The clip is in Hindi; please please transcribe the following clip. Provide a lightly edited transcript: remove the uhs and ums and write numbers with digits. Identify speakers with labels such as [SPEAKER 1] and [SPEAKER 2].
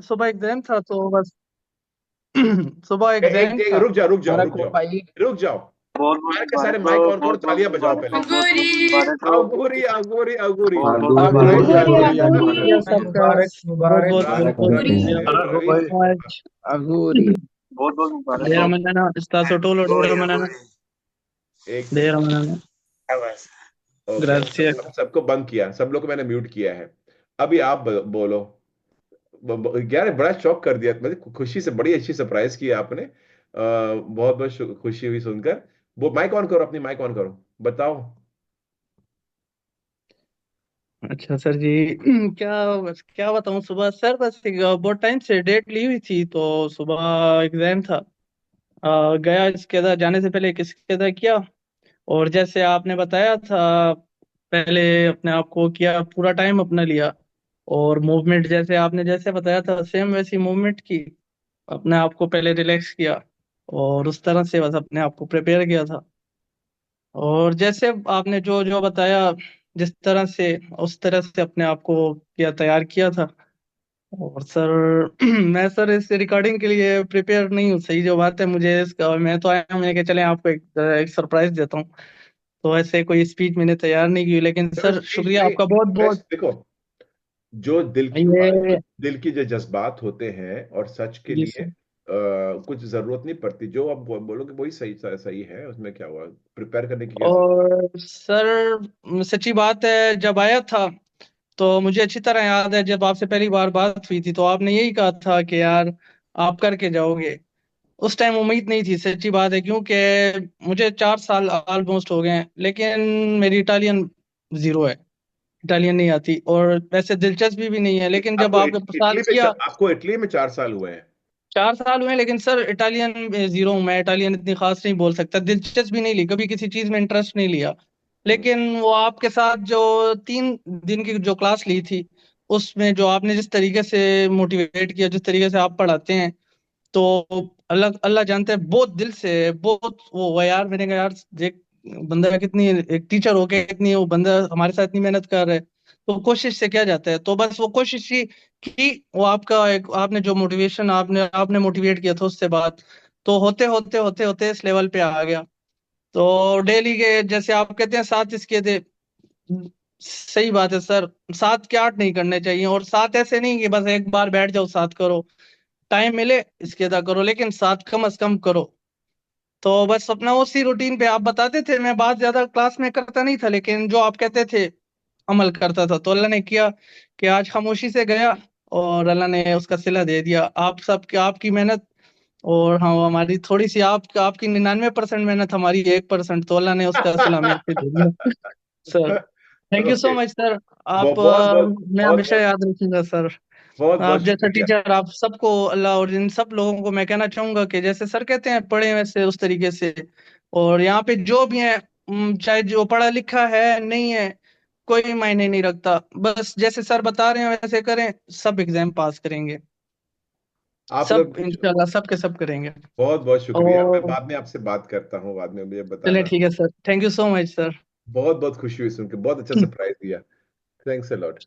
[SPEAKER 1] सुबह एग्जाम था तो बस सुबह
[SPEAKER 2] एक
[SPEAKER 1] एग्जाम
[SPEAKER 2] एक
[SPEAKER 1] था
[SPEAKER 2] रुक जाओ रुक जाओ
[SPEAKER 1] हमारा
[SPEAKER 2] रुक जाओ
[SPEAKER 1] भाई।
[SPEAKER 2] रुक जाओ।
[SPEAKER 3] बहुत बहुत
[SPEAKER 2] सारे के सारे
[SPEAKER 3] मुबारक हो,
[SPEAKER 2] माइक ऑन करो,
[SPEAKER 3] बहुत बहुत
[SPEAKER 2] तालियां बजाओ
[SPEAKER 3] मुबारक
[SPEAKER 2] पहले।
[SPEAKER 3] हो, बहुत बहुत मुबारक हो,
[SPEAKER 2] अंगूरी अंगूरी अंगूरी।
[SPEAKER 3] बहुत बहुत
[SPEAKER 1] आगूरी
[SPEAKER 3] मुबारक हो,
[SPEAKER 2] राइट
[SPEAKER 1] आगूरी
[SPEAKER 3] बहुत बहुत
[SPEAKER 2] अंगूरी।
[SPEAKER 1] आगूरी
[SPEAKER 3] मुबारक
[SPEAKER 1] या
[SPEAKER 3] हो,
[SPEAKER 1] सबका
[SPEAKER 4] मुबारक
[SPEAKER 1] बहुत
[SPEAKER 4] मुबारक
[SPEAKER 1] बहुत बहुत
[SPEAKER 2] राइट
[SPEAKER 1] बहुत
[SPEAKER 4] मुबारक
[SPEAKER 2] राइट
[SPEAKER 1] शुक्रिया।
[SPEAKER 4] हो
[SPEAKER 2] राइट।
[SPEAKER 4] भाई।
[SPEAKER 1] आगूरी
[SPEAKER 3] बहुत बहुत मुबारक
[SPEAKER 1] दे
[SPEAKER 3] हो।
[SPEAKER 1] रमजाना está sotolo de रमजाना
[SPEAKER 2] एक
[SPEAKER 1] de
[SPEAKER 2] सेकंड।
[SPEAKER 1] रमजाना।
[SPEAKER 2] Okay,
[SPEAKER 1] Gracias।
[SPEAKER 2] सबको बंद किया, सब लोग को मैंने म्यूट किया है। अभी आप बोलो। यार बड़ा शॉक कर दिया, मतलब खुशी से बड़ी अच्छी सरप्राइज की आपने। बहुत बहुत खुशी हुई सुनकर। वो माइक ऑन करो, अपनी माइक ऑन करो, बताओ।
[SPEAKER 1] अच्छा सर जी क्या बताऊं। सुबह सर बस बहुत टाइम से डेट ली हुई थी तो सुबह एग्जाम था। गया इसके अंदर जाने से पहले किसके अंदर किया। और जैसे आपने बताया था पहले अपने आप को किया पूरा टाइम अपना लिया। और मूवमेंट जैसे आपने जैसे बताया था सेम वैसी मूवमेंट की। अपने आप को पहले रिलैक्स किया और उस तरह से बस अपने आप को प्रिपेयर किया था। और जैसे आपने जो जो बताया जिस तरह से उस तरह से अपने आप को किया तैयार किया था। और सर मैं सर इस रिकॉर्डिंग के लिए प्रिपेयर नहीं हूँ। सही जो बात है मुझे इसका मैं तो आया हूँ मैं कि चले आपको एक सरप्राइज देता हूँ। तो ऐसे कोई स्पीच मैंने तैयार नहीं की लेकिन
[SPEAKER 2] चलो
[SPEAKER 1] सर
[SPEAKER 2] स्पीच
[SPEAKER 1] शुक्रिया
[SPEAKER 2] नहीं,
[SPEAKER 1] आपका बहुत बहुत।
[SPEAKER 2] बस देखो, जो
[SPEAKER 1] ये
[SPEAKER 2] दिल की जो जज्बात होते हैं और सच के
[SPEAKER 1] जी
[SPEAKER 2] लिए
[SPEAKER 1] सर।
[SPEAKER 2] कुछ जरूरत नहीं पड़ती, जो आप बोलोगे वही सही सही है, उसमें क्या हुआ, प्रिपेयर करने की क्या जरूरत।
[SPEAKER 1] और सर सच्ची बात है जब आया था तो मुझे अच्छी तरह याद है जब आपसे पहली बार बात हुई थी तो आपने यही कहा था कि यार आप करके जाओगे। उस टाइम उम्मीद नहीं थी सच्ची बात है क्योंकि मुझे 4 साल ऑलमोस्ट हो गए हैं लेकिन मेरी इटालियन जीरो है। इटालियन नहीं आती और वैसे दिलचस्पी भी नहीं है लेकिन जब
[SPEAKER 2] आपको
[SPEAKER 1] आपके साथ
[SPEAKER 2] इटली में
[SPEAKER 1] किया।
[SPEAKER 2] आपको इटली में 4 साल हुए हैं।
[SPEAKER 1] 4 साल हुए हैं लेकिन सर इटालियन में जीरो हूँ मैं। इटालियन इतनी खास नहीं बोल सकता। दिलचस्पी नहीं ली कभी किसी चीज में इंटरेस्ट नहीं लिया।
[SPEAKER 2] हम्म।
[SPEAKER 1] लेकिन वो आपके साथ जो 3 दिन की जो क्लास ली थी उसमें जो आपने जिस तरीके से मोटिवेट किया जिस तरीके से आप पढ़ाते हैं तो अल्लाह अल्लाह जानते हैं बहुत दिल से बहुत वो हुआ यार। मैंने कहा यार देख बंदा कितनी एक टीचर होके इतनी वो बंदा हमारे साथ इतनी मेहनत कर रहा है तो कोशिश से क्या जाता है। तो बस वो कोशिश ही की। वो आपका एक आपने जो मोटिवेशन आपने आपने मोटिवेट किया था उससे बात तो होते होते होते होते इस लेवल पे आ गया। तो डेली के जैसे आप कहते हैं 7 इसके थे। सही बात है सर। 7 के 8 नहीं करने चाहिए और 7 ऐसे नहीं कि बस एक बार बैठ जाओ 7 करो। टाइम मिले इसके अदा करो लेकिन 7 कम से कम करो। तो बस अपना उसी रूटीन पे आप बताते थे मैं बात ज्यादा क्लास में करता नहीं था लेकिन जो आप कहते थे अमल करता था। तो अल्लाह ने किया कि आज खामोशी से गया और अल्लाह ने उसका सिला दे दिया। आप सब आपकी मेहनत और हाँ हमारी थोड़ी सी आपकी 99% मेहनत हमारी 1%। तो अल्लाह ने उसका सिला मेरे पे दे दिया sir. Thank you so
[SPEAKER 2] okay.
[SPEAKER 1] Much sir. आप
[SPEAKER 2] बहुत बहुत
[SPEAKER 1] मैं
[SPEAKER 2] बहुत
[SPEAKER 1] हमेशा
[SPEAKER 2] बहुत
[SPEAKER 1] याद रखूंगा सर।
[SPEAKER 2] बहुत बहुत
[SPEAKER 1] आप जैसा
[SPEAKER 2] शुक्रिया।
[SPEAKER 1] टीचर आप सबको अल्लाह और इन सब लोगों को मैं कहना चाहूंगा कि जैसे सर कहते हैं पढ़े वैसे उस तरीके से। और यहाँ पे जो भी है चाहे जो पढ़ा लिखा है नहीं है कोई मायने नहीं रखता। बस जैसे सर बता रहे हैं वैसे करें सब एग्जाम पास करेंगे।
[SPEAKER 2] आप
[SPEAKER 1] सब
[SPEAKER 2] लोग
[SPEAKER 1] इंशाल्लाह सब के सब करेंगे।
[SPEAKER 2] बहुत बहुत शुक्रिया, मैं
[SPEAKER 1] और
[SPEAKER 2] बाद में आपसे बात करता हूँ, बाद में मुझे
[SPEAKER 1] चलिए
[SPEAKER 2] बताना।
[SPEAKER 1] ठीक है sir. Thank you so much sir.
[SPEAKER 2] बहुत बहुत खुशी हुई सुन के, बहुत अच्छा सरप्राइज दिया। Thanks a lot.